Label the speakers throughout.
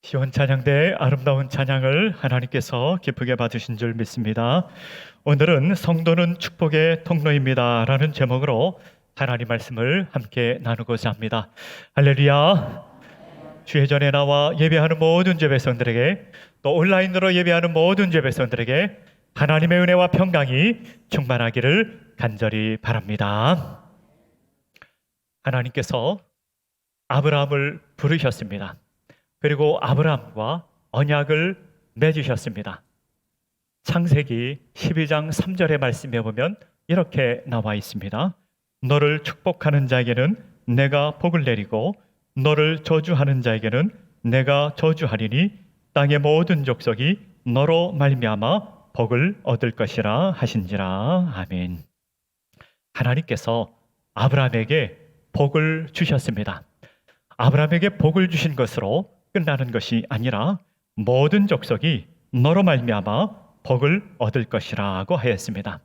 Speaker 1: 시온 찬양대의 아름다운 찬양을 하나님께서 기쁘게 받으신 줄 믿습니다. 오늘은 성도는 축복의 통로입니다 라는 제목으로 하나님 말씀을 함께 나누고자 합니다. 할렐루야. 주의 전에 나와 예배하는 모든 예배성들에게, 또 온라인으로 예배하는 모든 예배성들에게 하나님의 은혜와 평강이 충만하기를 간절히 바랍니다. 하나님께서 아브라함을 부르셨습니다. 그리고 아브라함과 언약을 맺으셨습니다. 창세기 12장 3절의 말씀에 보면 이렇게 나와 있습니다. 너를 축복하는 자에게는 내가 복을 내리고 너를 저주하는 자에게는 내가 저주하리니 땅의 모든 족속이 너로 말미암아 복을 얻을 것이라 하신지라. 아멘. 하나님께서 아브라함에게 복을 주셨습니다. 아브라함에게 복을 주신 것으로 끝나는 것이 아니라 모든 족속이 너로 말미암아 복을 얻을 것이라고 하였습니다.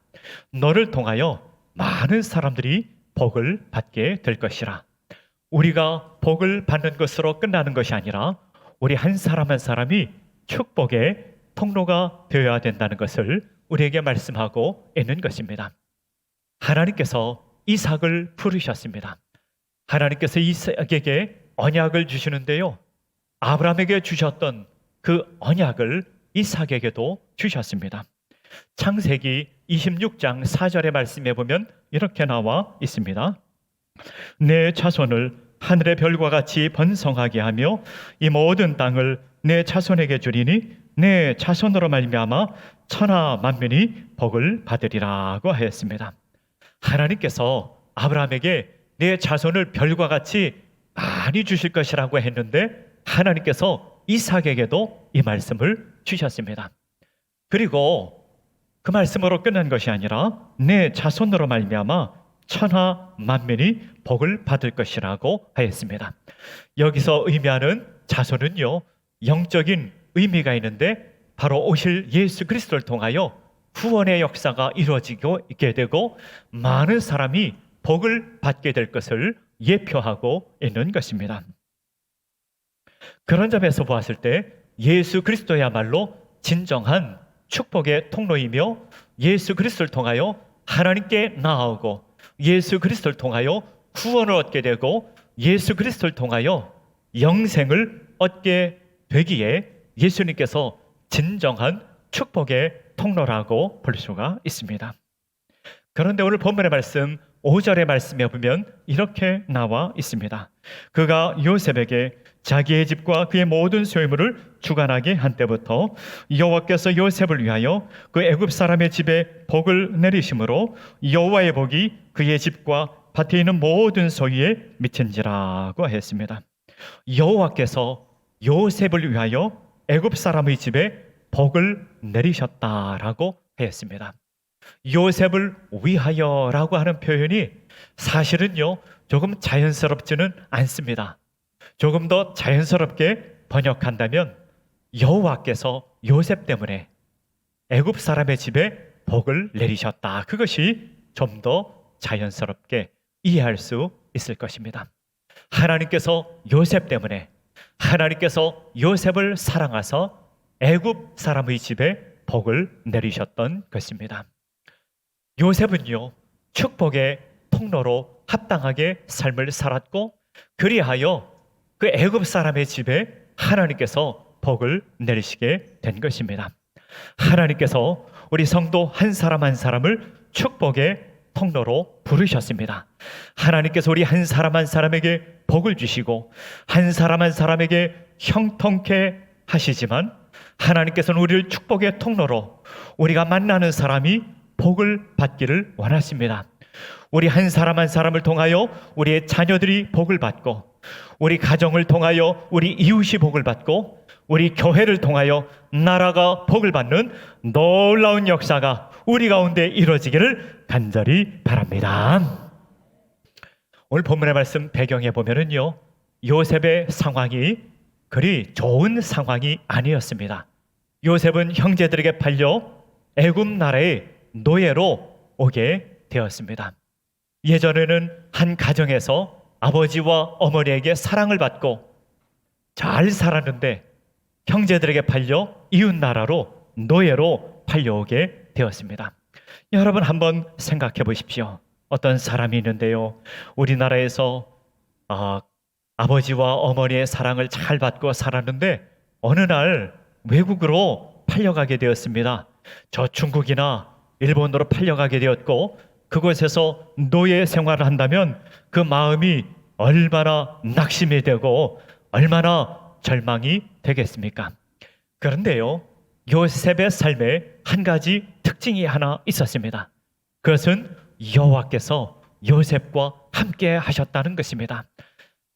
Speaker 1: 너를 통하여 많은 사람들이 복을 받게 될 것이라. 우리가 복을 받는 것으로 끝나는 것이 아니라 우리 한 사람 한 사람이 축복의 통로가 되어야 된다는 것을 우리에게 말씀하고 있는 것입니다. 하나님께서 이삭을 부르셨습니다. 하나님께서 이삭에게 언약을 주시는데요, 아브라함에게 주셨던 그 언약을 이삭에게도 주셨습니다. 창세기 26장 4절의 말씀에 보면 이렇게 나와 있습니다. 내 자손을 하늘의 별과 같이 번성하게 하며 이 모든 땅을 내 자손에게 주리니 내 자손으로 말미암아 천하 만민이 복을 받으리라고 하였습니다. 하나님께서 아브라함에게 내 자손을 별과 같이 많이 주실 것이라고 했는데 하나님께서 이삭에게도 이 말씀을 주셨습니다. 그리고 그 말씀으로 끝난 것이 아니라 내 자손으로 말미암아 천하 만민이 복을 받을 것이라고 하였습니다. 여기서 의미하는 자손은요, 영적인 의미가 있는데 바로 오실 예수 그리스도를 통하여 구원의 역사가 이루어지게 되고 많은 사람이 복을 받게 될 것을 예표하고 있는 것입니다. 그런 점에서 보았을 때 예수 그리스도야말로 진정한 축복의 통로이며 예수 그리스도를 통하여 하나님께 나아오고 예수 그리스도를 통하여 구원을 얻게 되고 예수 그리스도를 통하여 영생을 얻게 되기에 예수님께서 진정한 축복의 통로라고 볼 수가 있습니다. 그런데 오늘 본문의 말씀 5절의 말씀에 보면 이렇게 나와 있습니다. 그가 요셉에게 자기의 집과 그의 모든 소유물을 주관하게 한 때부터 여호와께서 요셉을 위하여 그 애굽 사람의 집에 복을 내리심으로 여호와의 복이 그의 집과 밭에 있는 모든 소유에 미친지라고 했습니다. 여호와께서 요셉을 위하여 애굽 사람의 집에 복을 내리셨다라고 했습니다. 요셉을 위하여라고 하는 표현이 사실은요, 조금 자연스럽지는 않습니다. 조금 더 자연스럽게 번역한다면 여호와께서 요셉 때문에 애굽 사람의 집에 복을 내리셨다. 그것이 좀 더 자연스럽게 이해할 수 있을 것입니다. 하나님께서 요셉 때문에, 하나님께서 요셉을 사랑하사 애굽 사람의 집에 복을 내리셨던 것입니다. 요셉은요, 축복의 통로로 합당하게 삶을 살았고 그리하여 그 애굽 사람의 집에 하나님께서 복을 내리시게 된 것입니다. 하나님께서 우리 성도 한 사람 한 사람을 축복의 통로로 부르셨습니다. 하나님께서 우리 한 사람 한 사람에게 복을 주시고 한 사람 한 사람에게 형통케 하시지만 하나님께서는 우리를 축복의 통로로 우리가 만나는 사람이 복을 받기를 원하십니다. 우리 한 사람 한 사람을 통하여 우리의 자녀들이 복을 받고 우리 가정을 통하여 우리 이웃이 복을 받고 우리 교회를 통하여 나라가 복을 받는 놀라운 역사가 우리 가운데 이루어지기를 간절히 바랍니다. 오늘 본문의 말씀 배경에 보면은요, 요셉의 상황이 그리 좋은 상황이 아니었습니다. 요셉은 형제들에게 팔려 애굽 나라의 노예로 오게 되었습니다. 예전에는 한 가정에서 아버지와 어머니에게 사랑을 받고 잘 살았는데 형제들에게 팔려 이웃 나라로 노예로 팔려오게 되었습니다. 여러분 한번 생각해 보십시오. 어떤 사람이 있는데요, 우리나라에서 아버지와 어머니의 사랑을 잘 받고 살았는데 어느 날 외국으로 팔려가게 되었습니다. 저 중국이나 일본으로 팔려가게 되었고, 그곳에서 노예 생활을 한다면 그 마음이 얼마나 낙심이 되고 얼마나 절망이 되겠습니까? 그런데요, 요셉의 삶에 한 가지 특징이 하나 있었습니다. 그것은 여호와께서 요셉과 함께 하셨다는 것입니다.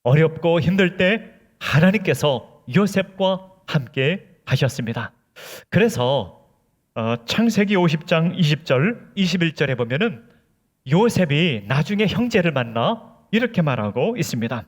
Speaker 1: 어렵고 힘들 때 하나님께서 요셉과 함께 하셨습니다. 그래서 창세기 50장 20절 21절에 보면은 요셉이 나중에 형제를 만나 이렇게 말하고 있습니다.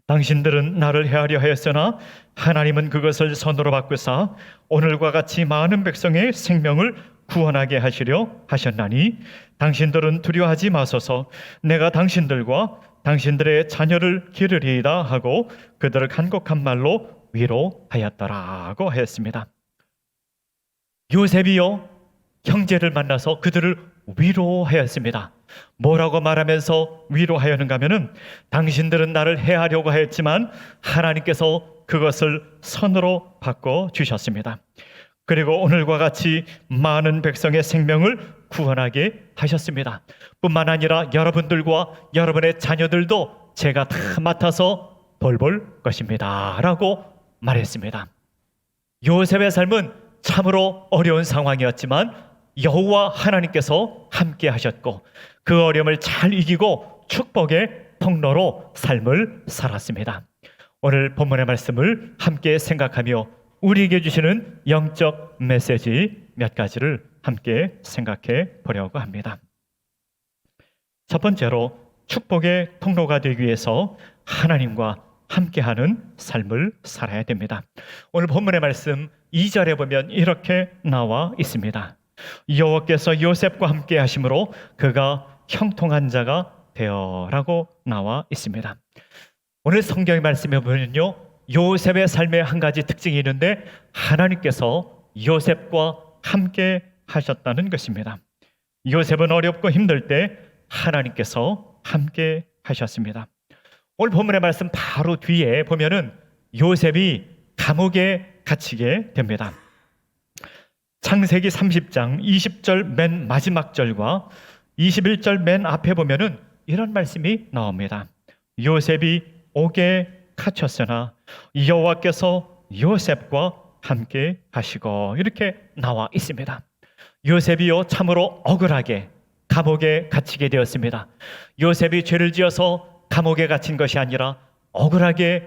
Speaker 1: 당신들은 나를 해하려 하였으나 하나님은 그것을 선으로 바꾸사 오늘과 같이 많은 백성의 생명을 구원하게 하시려 하셨나니 당신들은 두려워하지 마소서. 내가 당신들과 당신들의 자녀를 기르리이다 하고 그들을 간곡한 말로 위로하였더라고 하였습니다. 요셉이요, 형제를 만나서 그들을 위로하였습니다. 뭐라고 말하면서 위로하였는가 하면은, 당신들은 나를 해하려고 하였지만 하나님께서 그것을 선으로 바꿔 주셨습니다. 그리고 오늘과 같이 많은 백성의 생명을 구원하게 하셨습니다. 뿐만 아니라 여러분들과 여러분의 자녀들도 제가 다 맡아서 돌볼 것입니다 라고 말했습니다. 요셉의 삶은 참으로 어려운 상황이었지만 여호와 하나님께서 함께 하셨고 그 어려움을 잘 이기고 축복의 통로로 삶을 살았습니다. 오늘 본문의 말씀을 함께 생각하며 우리에게 주시는 영적 메시지 몇 가지를 함께 생각해 보려고 합니다. 첫 번째로, 축복의 통로가 되기 위해서 하나님과 함께하는 삶을 살아야 됩니다. 오늘 본문의 말씀 2절에 보면 이렇게 나와 있습니다. 여호와께서 요셉과 함께 하심으로 그가 형통한 자가 되어라고 나와 있습니다. 오늘 성경의 말씀에 보면요, 요셉의 삶에 한 가지 특징이 있는데 하나님께서 요셉과 함께 하셨다는 것입니다. 요셉은 어렵고 힘들 때 하나님께서 함께 하셨습니다. 오늘 본문의 말씀 바로 뒤에 보면은 요셉이 감옥에 갇히게 됩니다. 창세기 30장 20절 맨 마지막 절과 21절 맨 앞에 보면은 이런 말씀이 나옵니다. 요셉이 옥에 갇혔으나 여호와께서 요셉과 함께 하시고, 이렇게 나와 있습니다. 요셉이요, 참으로 억울하게 감옥에 갇히게 되었습니다. 요셉이 죄를 지어서 감옥에 갇힌 것이 아니라 억울하게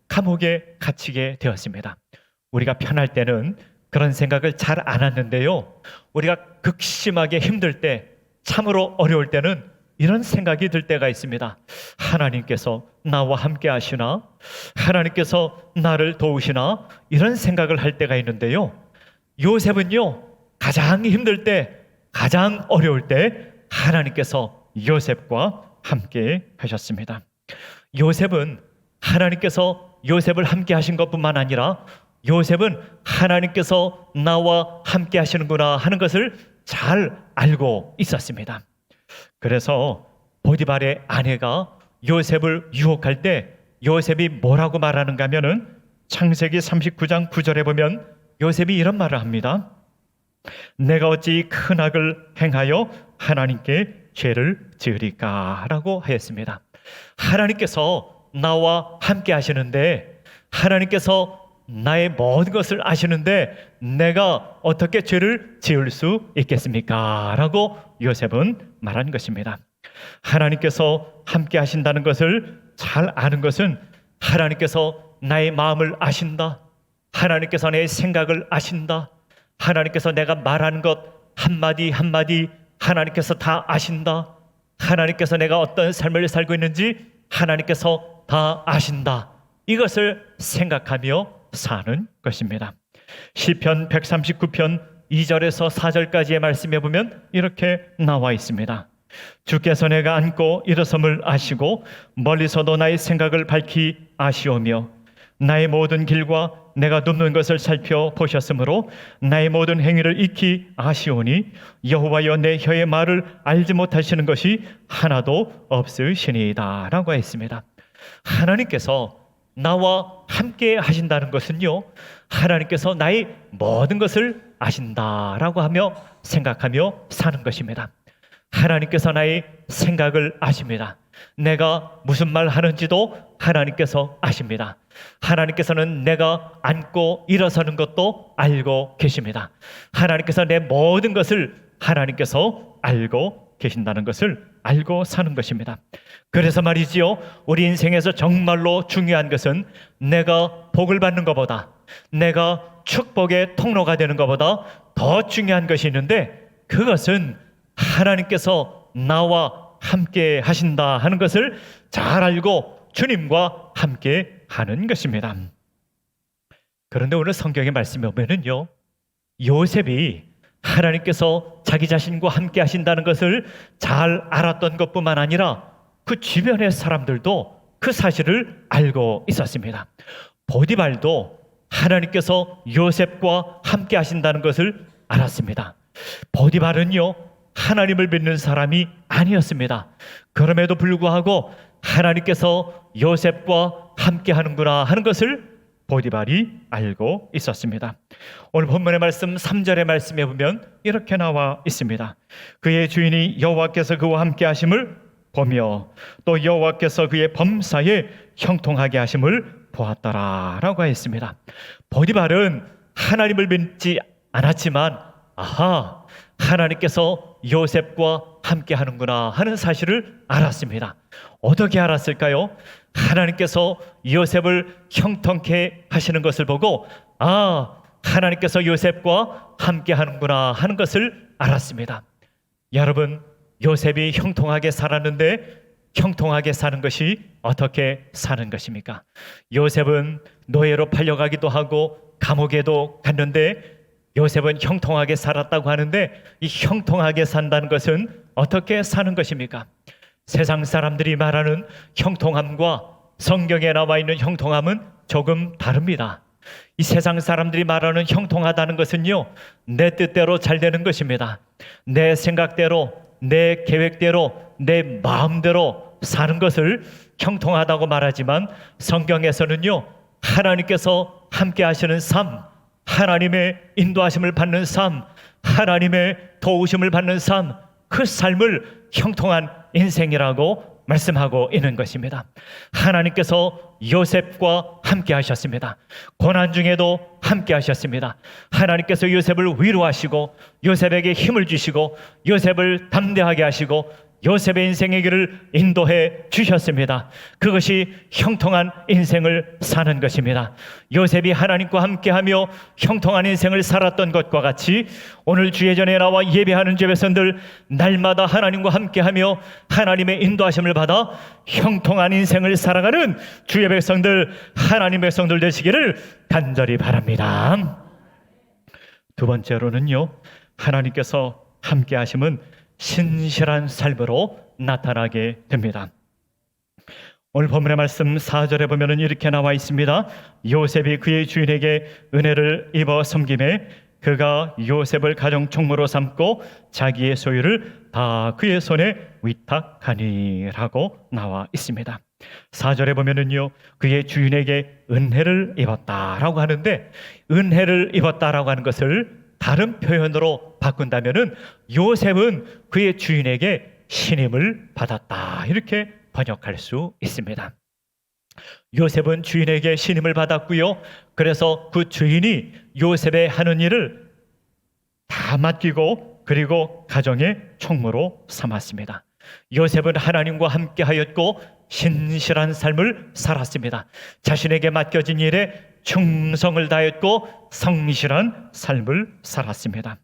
Speaker 1: 감옥에 갇히게 되었습니다. 우리가 편할 때는 그런 생각을 잘 안 하는데요, 우리가 극심하게 힘들 때, 참으로 어려울 때는 이런 생각이 들 때가 있습니다. 하나님께서 나와 함께 하시나? 하나님께서 나를 도우시나? 이런 생각을 할 때가 있는데요, 요셉은요, 가장 힘들 때, 가장 어려울 때 하나님께서 요셉과 함께 하셨습니다. 요셉은 하나님께서 요셉을 함께 하신 것뿐만 아니라 요셉은 하나님께서 나와 함께 하시는구나 하는 것을 잘 알고 있었습니다. 그래서 보디발의 아내가 요셉을 유혹할 때 요셉이 뭐라고 말하는가 하면은 창세기 39장 9절에 보면 요셉이 이런 말을 합니다. 내가 어찌 큰 악을 행하여 하나님께 죄를 지으리까 라고 하였습니다. 하나님께서 나와 함께 하시는데, 하나님께서 나의 모든 것을 아시는데 내가 어떻게 죄를 지을 수 있겠습니까? 라고 요셉은 말한 것입니다. 하나님께서 함께 하신다는 것을 잘 아는 것은 하나님께서 나의 마음을 아신다, 하나님께서 내 생각을 아신다, 하나님께서 내가 말하는 것 한마디 한마디 하나님께서 다 아신다, 하나님께서 내가 어떤 삶을 살고 있는지 하나님께서 다 아신다, 이것을 생각하며 사는 것입니다. 시편 139편 2절에서 4절까지의 말씀에 보면 이렇게 나와 있습니다. 주께서 내가 앉고 일어섬을 아시고 멀리서도 나의 생각을 밝히 아시오며 나의 모든 길과 내가 눕는 것을 살펴보셨으므로 나의 모든 행위를 익히 아시오니 여호와여 내 혀의 말을 알지 못하시는 것이 하나도 없으시니이다 라고 했습니다. 하나님께서 나와 함께 하신다는 것은요, 하나님께서 나의 모든 것을 아신다라고 하며 생각하며 사는 것입니다. 하나님께서 나의 생각을 아십니다. 내가 무슨 말 하는지도 하나님께서 아십니다. 하나님께서는 내가 앉고 일어서는 것도 알고 계십니다. 하나님께서 내 모든 것을 하나님께서 알고 계신다는 것을 알고 사는 것입니다. 그래서 말이지요, 우리 인생에서 정말로 중요한 것은 내가 복을 받는 것보다, 내가 축복의 통로가 되는 것보다 더 중요한 것이 있는데, 그것은 하나님께서 나와 함께 하신다 하는 것을 잘 알고 주님과 함께 하는 것입니다. 그런데 오늘 성경의 말씀에 보면은요, 요셉이 하나님께서 자기 자신과 함께 하신다는 것을 잘 알았던 것뿐만 아니라 그 주변의 사람들도 그 사실을 알고 있었습니다. 보디발도 하나님께서 요셉과 함께 하신다는 것을 알았습니다. 보디발은요, 하나님을 믿는 사람이 아니었습니다. 그럼에도 불구하고 하나님께서 요셉과 함께 하는구나 하는 것을 보디발이 알고 있었습니다. 오늘 본문의 말씀 3절의 말씀에 보면 이렇게 나와 있습니다. 그의 주인이 여호와께서 그와 함께 하심을 보며 또 여호와께서 그의 범사에 형통하게 하심을 보았더라 라고 했습니다. 보디발은 하나님을 믿지 않았지만, 아하, 하나님께서 요셉과 함께 하는구나 하는 사실을 알았습니다. 어떻게 알았을까요? 하나님께서 요셉을 형통케 하시는 것을 보고, 아, 하나님께서 요셉과 함께 하는구나 하는 것을 알았습니다. 여러분, 요셉이 형통하게 살았는데 형통하게 사는 것이 어떻게 사는 것입니까? 요셉은 노예로 팔려가기도 하고 감옥에도 갔는데 요셉은 형통하게 살았다고 하는데, 이 형통하게 산다는 것은 어떻게 사는 것입니까? 세상 사람들이 말하는 형통함과 성경에 나와 있는 형통함은 조금 다릅니다. 이 세상 사람들이 말하는 형통하다는 것은요, 내 뜻대로 잘 되는 것입니다. 내 생각대로, 내 계획대로, 내 마음대로 사는 것을 형통하다고 말하지만, 성경에서는요, 하나님께서 함께 하시는 삶, 하나님의 인도하심을 받는 삶, 하나님의 도우심을 받는 삶, 그 삶을 형통한 인생이라고 말씀하고 있는 것입니다. 하나님께서 요셉과 함께 하셨습니다. 고난 중에도 함께 하셨습니다. 하나님께서 요셉을 위로하시고 요셉에게 힘을 주시고 요셉을 담대하게 하시고 요셉의 인생의 길을 인도해 주셨습니다. 그것이 형통한 인생을 사는 것입니다. 요셉이 하나님과 함께하며 형통한 인생을 살았던 것과 같이 오늘 주의 전에 나와 예배하는 주의 백성들, 날마다 하나님과 함께하며 하나님의 인도하심을 받아 형통한 인생을 살아가는 주의 백성들, 하나님의 백성들 되시기를 간절히 바랍니다. 두 번째로는요, 하나님께서 함께하심은 신실한 삶으로 나타나게 됩니다. 오늘 본문의 말씀 4절에 보면 이렇게 나와 있습니다. 요셉이 그의 주인에게 은혜를 입어 섬김에 그가 요셉을 가정 총무로 삼고 자기의 소유를 다 그의 손에 위탁하니라고 나와 있습니다. 4절에 보면은요, 그의 주인에게 은혜를 입었다라고 하는데, 은혜를 입었다라고 하는 것을 다른 표현으로 바꾼다면은 요셉은 그의 주인에게 신임을 받았다, 이렇게 번역할 수 있습니다. 요셉은 주인에게 신임을 받았고요, 그래서 그 주인이 요셉의 하는 일을 다 맡기고 그리고 가정의 총무로 삼았습니다. 요셉은 하나님과 함께 하였고 신실한 삶을 살았습니다. 자신에게 맡겨진 일에 충성을 다했고 성실한 삶을 살았습니다.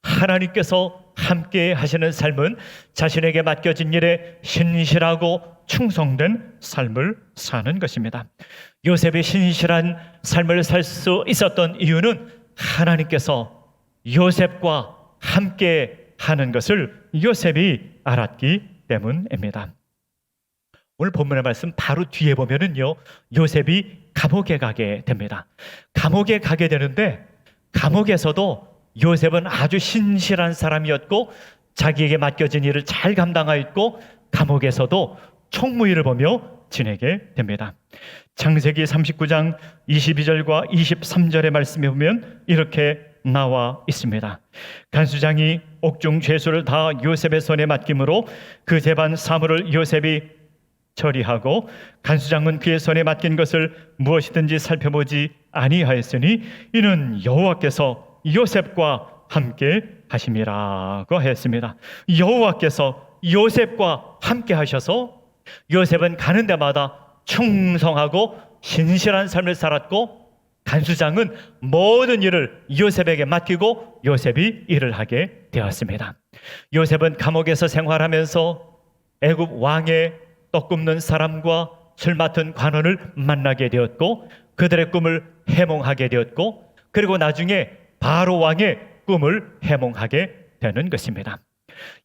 Speaker 1: 하나님께서 함께 하시는 삶은 자신에게 맡겨진 일에 신실하고 충성된 삶을 사는 것입니다. 요셉이 신실한 삶을 살 수 있었던 이유는 하나님께서 요셉과 함께 하는 것을 요셉이 알았기 때문입니다. 오늘 본문의 말씀 바로 뒤에 보면은요, 요셉이 감옥에 가게 됩니다. 감옥에 가게 되는데 감옥에서도 요셉은 아주 신실한 사람이었고 자기에게 맡겨진 일을 잘 감당하였고 감옥에서도 총무일을 보며 지내게 됩니다. 창세기 39장 22절과 23절의 말씀에 보면 이렇게 나와 있습니다. 간수장이 옥중 죄수를 다 요셉의 손에 맡김으로 그 재반 사물을 요셉이 처리하고 간수장은 그의 손에 맡긴 것을 무엇이든지 살펴보지 아니하였으니 이는 여호와께서 요셉과 함께 하심이라고 했습니다. 여호와께서 요셉과 함께 하셔서 요셉은 가는 데마다 충성하고 신실한 삶을 살았고 간수장은 모든 일을 요셉에게 맡기고 요셉이 일을 하게 되었습니다. 요셉은 감옥에서 생활하면서 애굽 왕의 떡 굽는 사람과 술 맡은 관원을 만나게 되었고 그들의 꿈을 해몽하게 되었고 그리고 나중에 바로 왕의 꿈을 해몽하게 되는 것입니다.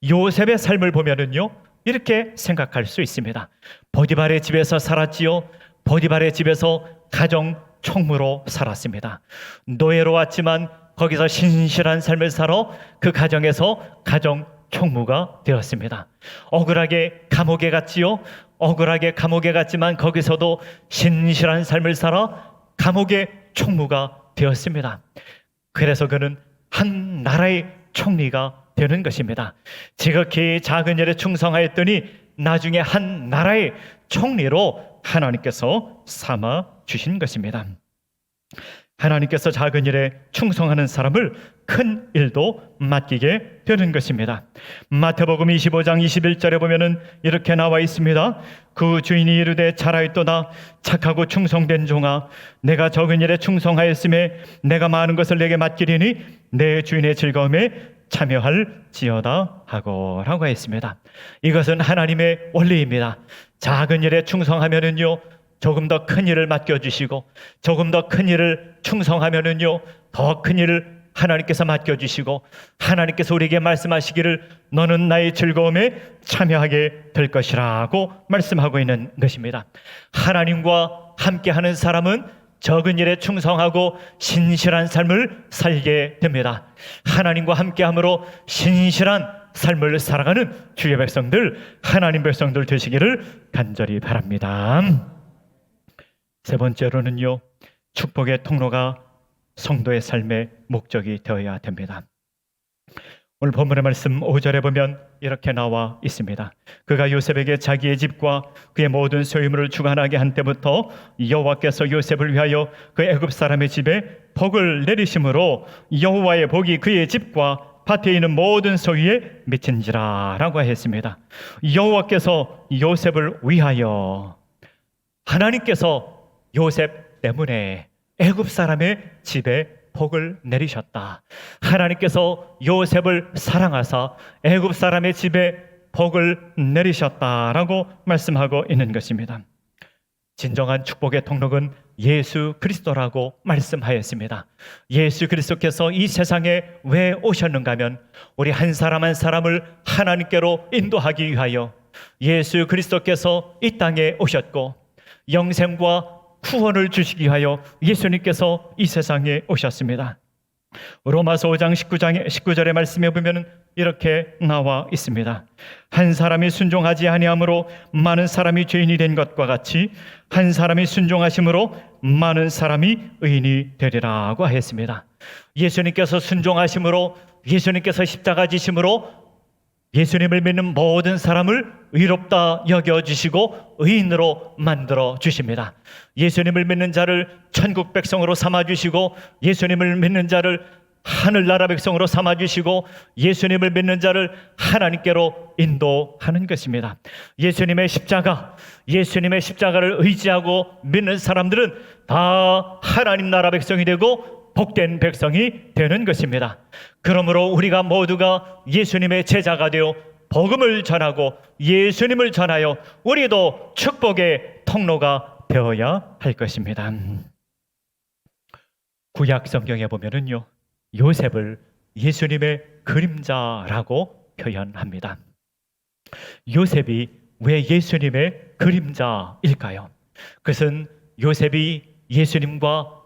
Speaker 1: 요셉의 삶을 보면은요 이렇게 생각할 수 있습니다. 보디발의 집에서 살았지요. 보디발의 집에서 가정 총무로 살았습니다. 노예로 왔지만 거기서 신실한 삶을 살아 그 가정에서 가정 총무가 되었습니다. 억울하게 감옥에 갔지요. 억울하게 감옥에 갔지만 거기서도 신실한 삶을 살아 감옥의 총무가 되었습니다. 그래서 그는 한 나라의 총리가 되는 것입니다. 지극히 작은 일에 충성하였더니 나중에 한 나라의 총리로 하나님께서 삼아 주신 것입니다. 하나님께서 작은 일에 충성하는 사람을 큰 일도 맡기게 되는 것입니다. 마태복음 25장 21절에 보면은 이렇게 나와 있습니다. 그 주인이 이르되 잘하였도다 착하고 충성된 종아 내가 적은 일에 충성하였음에 내가 많은 것을 내게 맡기리니 내 주인의 즐거움에 참여할지어다 하고 라고 했습니다. 이것은 하나님의 원리입니다. 작은 일에 충성하면은요 조금 더 큰 일을 맡겨주시고 조금 더 큰 일을 충성하면은요 더 큰 일을 하나님께서 맡겨주시고 하나님께서 우리에게 말씀하시기를 너는 나의 즐거움에 참여하게 될 것이라고 말씀하고 있는 것입니다. 하나님과 함께하는 사람은 적은 일에 충성하고 신실한 삶을 살게 됩니다. 하나님과 함께함으로 신실한 삶을 살아가는 주의 백성들, 하나님 백성들 되시기를 간절히 바랍니다. 세 번째로는요, 축복의 통로가 성도의 삶의 목적이 되어야 됩니다. 오늘 본문의 말씀 5절에 보면 이렇게 나와 있습니다. 그가 요셉에게 자기의 집과 그의 모든 소유물을 주관하게 한 때부터 여호와께서 요셉을 위하여 그 애굽 사람의 집에 복을 내리심으로 여호와의 복이 그의 집과 밭에 있는 모든 소유에 미친지라 라고 했습니다. 여호와께서 요셉을 위하여, 하나님께서 요셉 때문에 애굽 사람의 집에 복을 내리셨다. 하나님께서 요셉을 사랑하사 애굽 사람의 집에 복을 내리셨다라고 말씀하고 있는 것입니다. 진정한 축복의 통로는 예수 그리스도라고 말씀하였습니다. 예수 그리스도께서 이 세상에 왜 오셨는가 하면 우리 한 사람 한 사람을 하나님께로 인도하기 위하여 예수 그리스도께서 이 땅에 오셨고 영생과 구원을 주시기 위하여 예수님께서 이 세상에 오셨습니다. 로마서 5장 19절의 말씀에 보면 이렇게 나와 있습니다. 한 사람이 순종하지 아니함으로 많은 사람이 죄인이 된 것과 같이 한 사람이 순종하심으로 많은 사람이 의인이 되리라고 했습니다. 예수님께서 순종하심으로, 예수님께서 십자가 지심으로 예수님을 믿는 모든 사람을 의롭다 여겨주시고 의인으로 만들어 주십니다. 예수님을 믿는 자를 천국 백성으로 삼아주시고 예수님을 믿는 자를 하늘나라 백성으로 삼아주시고 예수님을 믿는 자를 하나님께로 인도하는 것입니다. 예수님의 십자가를 의지하고 믿는 사람들은 다 하나님 나라 백성이 되고 복된 백성이 되는 것입니다. 그러므로 우리가 모두가 예수님의 제자가 되어 복음을 전하고 예수님을 전하여 우리도 축복의 통로가 되어야 할 것입니다. 구약 성경에 보면은요, 요셉을 예수님의 그림자라고 표현합니다. 요셉이 왜 예수님의 그림자일까요? 그것은 요셉이 예수님과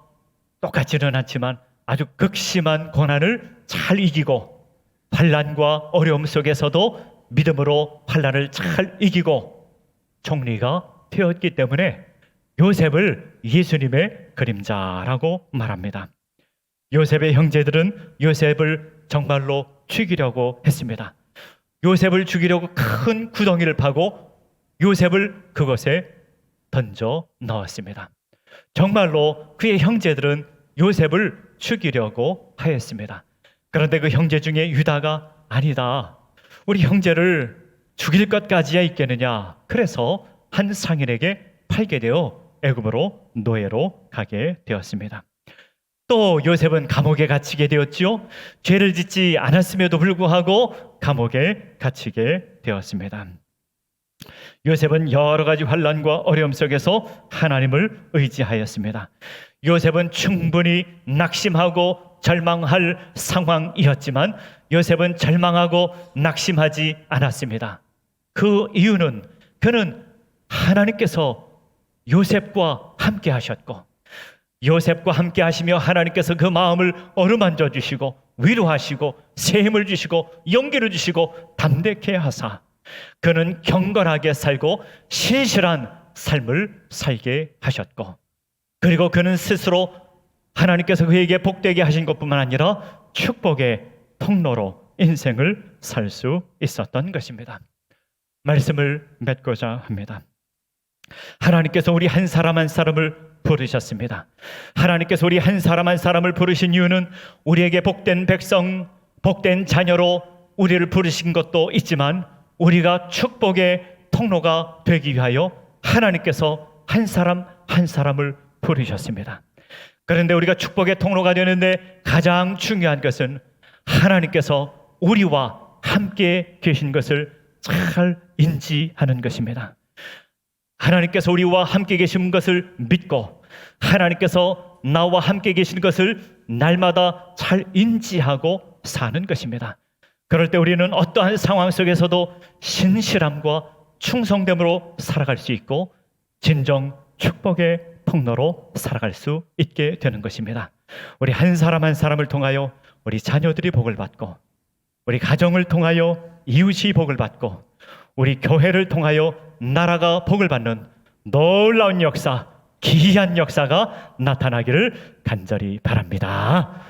Speaker 1: 똑같지는 않지만 아주 극심한 고난을 잘 이기고 환난과 어려움 속에서도 믿음으로 환난을 잘 이기고 총리가 되었기 때문에 요셉을 예수님의 그림자라고 말합니다. 요셉의 형제들은 요셉을 정말로 죽이려고 했습니다. 요셉을 죽이려고 큰 구덩이를 파고 요셉을 그곳에 던져 넣었습니다. 정말로 그의 형제들은 요셉을 죽이려고 하였습니다. 그런데 그 형제 중에 유다가 아니다, 우리 형제를 죽일 것까지야 있겠느냐, 그래서 한 상인에게 팔게 되어 애굽으로 노예로 가게 되었습니다. 또 요셉은 감옥에 갇히게 되었지요. 죄를 짓지 않았음에도 불구하고 감옥에 갇히게 되었습니다. 요셉은 여러 가지 환난과 어려움 속에서 하나님을 의지하였습니다. 요셉은 충분히 낙심하고 절망할 상황이었지만 요셉은 절망하고 낙심하지 않았습니다. 그 이유는 그는 하나님께서 요셉과 함께 하셨고 요셉과 함께 하시며 하나님께서 그 마음을 어루만져 주시고 위로하시고 새 힘을 주시고 용기를 주시고 담대케 하사 그는 경건하게 살고 신실한 삶을 살게 하셨고, 그리고 그는 스스로 하나님께서 그에게 복되게 하신 것뿐만 아니라 축복의 통로로 인생을 살 수 있었던 것입니다. 말씀을 맺고자 합니다. 하나님께서 우리 한 사람 한 사람을 부르셨습니다. 하나님께서 우리 한 사람 한 사람을 부르신 이유는 우리에게 복된 백성, 복된 자녀로 우리를 부르신 것도 있지만 우리가 축복의 통로가 되기 위하여 하나님께서 한 사람 한 사람을 부르셨습니다. 그런데 우리가 축복의 통로가 되는데 가장 중요한 것은 하나님께서 우리와 함께 계신 것을 잘 인지하는 것입니다. 하나님께서 우리와 함께 계신 것을 믿고 하나님께서 나와 함께 계신 것을 날마다 잘 인지하고 사는 것입니다. 그럴 때 우리는 어떠한 상황 속에서도 신실함과 충성됨으로 살아갈 수 있고 진정 축복의 통로로 살아갈 수 있게 되는 것입니다. 우리 한 사람 한 사람을 통하여 우리 자녀들이 복을 받고 우리 가정을 통하여 이웃이 복을 받고 우리 교회를 통하여 나라가 복을 받는 놀라운 역사, 기이한 역사가 나타나기를 간절히 바랍니다.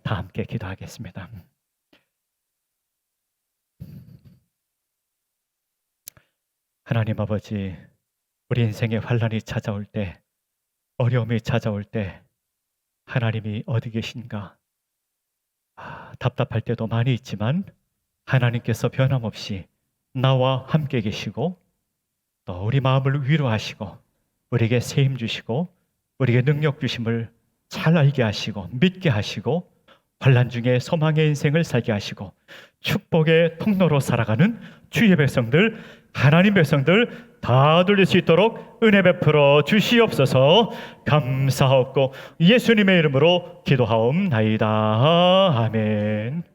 Speaker 1: 다 함께 기도하겠습니다. 하나님 아버지, 우리 인생에 환난이 찾아올 때, 어려움이 찾아올 때 하나님이 어디 계신가? 답답할 때도 많이 있지만 하나님께서 변함없이 나와 함께 계시고 또 우리 마음을 위로하시고 우리에게 새 힘 주시고 우리에게 능력 주심을 잘 알게 하시고 믿게 하시고 환난 중에 소망의 인생을 살게 하시고 축복의 통로로 살아가는 주의 백성들, 하나님 백성들 다 돌릴 수 있도록 은혜 베풀어 주시옵소서. 감사하옵고 예수님의 이름으로 기도하옵나이다. 아멘.